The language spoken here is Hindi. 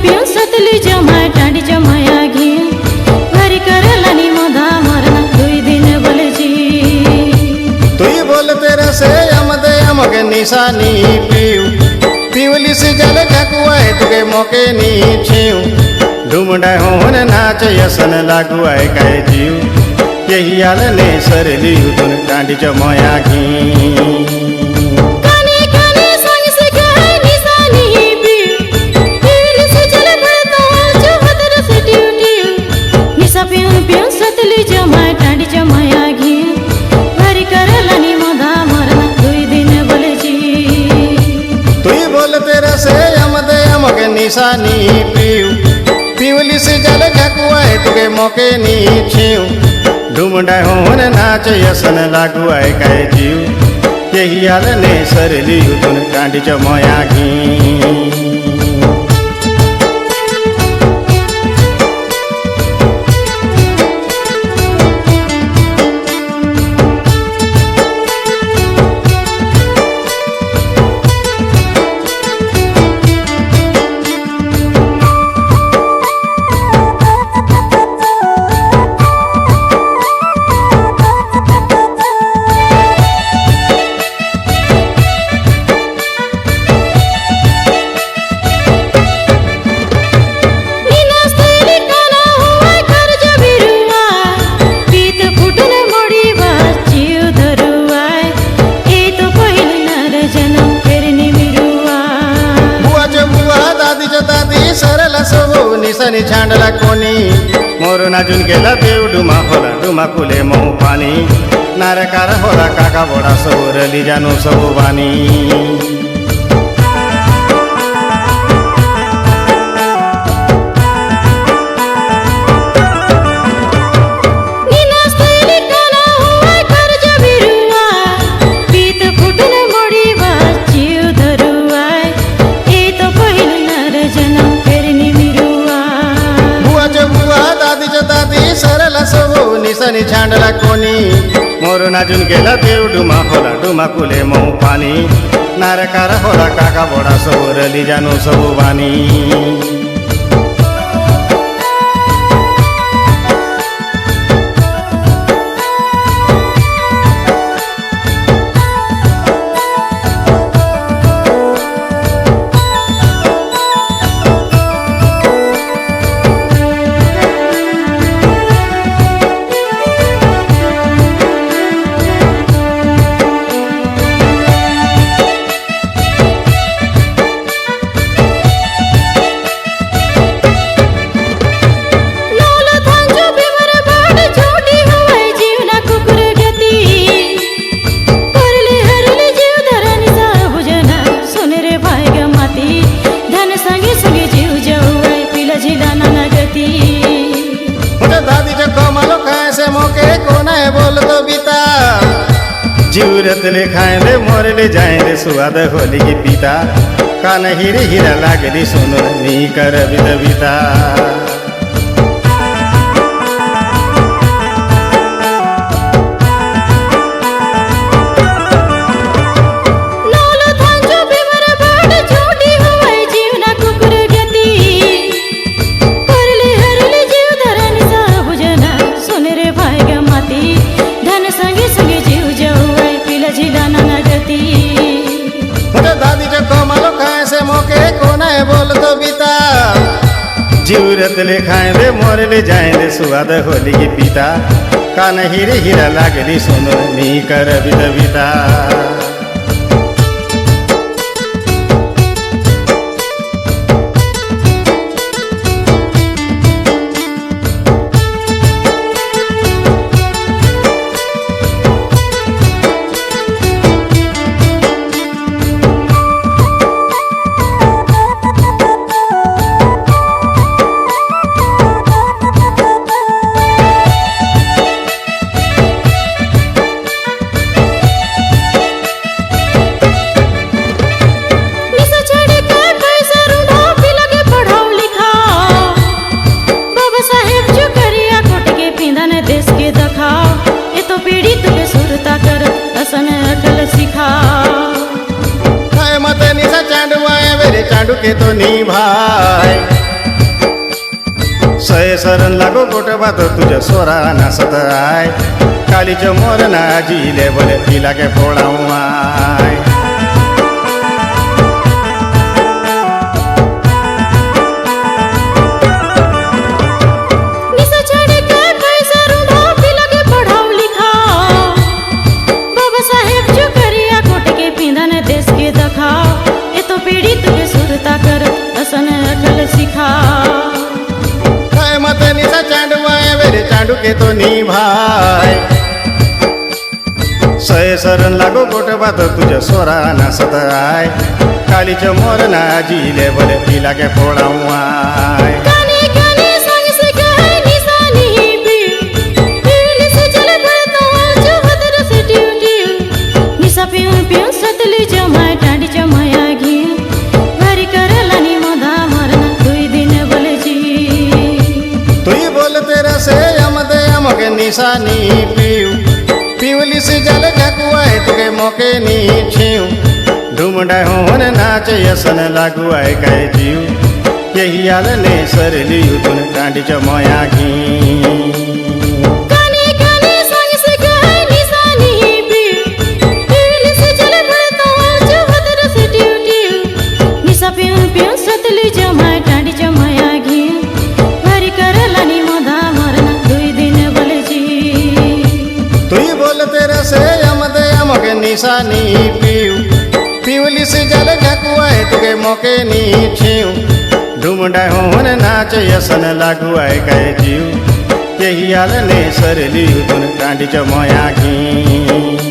पिऊन सतली जमाय टांडी जमाया घे घरी करला नी मधा मरना दुई दिन बोलजी तुई बोलते रसे यमदे यमके निशानी पीवली से जल ढकुआए तुके मौके नी छीऊ ढूंढा होन नाच यसन लागुआए कहे जीव यही हाल ने सरली तुन टांडी जमाया घी निशानी पीवली से जल ढकुआए तुके मौके नी छीऊ ढूंढा होन नाच यसन लागुआए कहे जीव यही हाल ने सरली तुन टांडी जमाया घी निसनी छांडला कोणी मोर नाचून गेला देव डुमा कुले मऊ पाणी नारकार होला काका बोडा सौरली जानो सबू बानी निसनी छांडला कोणी मोर नाचून गेला देव डुमा कुले मऊ पाणी नारकार होला काका बोडा सौरली जानो सबू बानी जीवरत ले खाए दे मोरे ले जाए दे सुआद होली की पीता कान हीरे हीरा लागली सुनो नी कर बिता जीवरत ले खाए दे मोरे ले जाए दे सुआद होली की पीता कान हीरे हीरा लागली सुनो नी कर बिता चांडू के तो नी भाई सरण लागो गोटबात तुझ्या सोरा नासत आय कालीच्या मोर नाजीले बोले तिला के फोडाऊ आय निशा चढ़े के पैसा रूंढो पिला के पढ़ाओ लिखाओ बाबा साहेब जो करिया कोट के पिंधन देश के दखाओ ये तो पीढ़ी तुझे सुरता कर असन अकल सिखाओ काय मते निशा चांडवाय वेरे चांडू के तो निभाय सय सरण लागो गोटबात तुझ्या सोरा नासत आय कालीच्या मोर नाजीले बोले तिला के फोडाऊ आय गाने गाने संग से कहे निशानी भी पीली से चल तो जो हदर से ड्यूटी निशा पियूं पियूं सतली जमाय टांडी जमाया घी भरी करलानी मोधा मरना दुई दिन बोले जी तुई बोल तेरा से यमदे यमके निशानी पीऊ पीवली से जल झकुआए तुके मौके नी छीऊ ढूंढा होन नाच यसन लागू आए कहे जीव यही आल ने सर लियू तुन टांडी जमाया घी गाने गाने संग से कहे निशानी भी पीली से चल तो जो हदर से ड्यूटी निशा पियूं पियूं सतली जमाय टांडी जमाया घी भरी करलानी मोधा मरना दुई दिन बोले जी तुई बोल तेरा से यमदे यमके निशानी पीऊ पीवली से जल झकुआए तुके मौके नी छीऊ ढूंढा होन नाच यसन लागू आए कहे जीव यही आल ने सर लियू तुन टांडी जमाया घी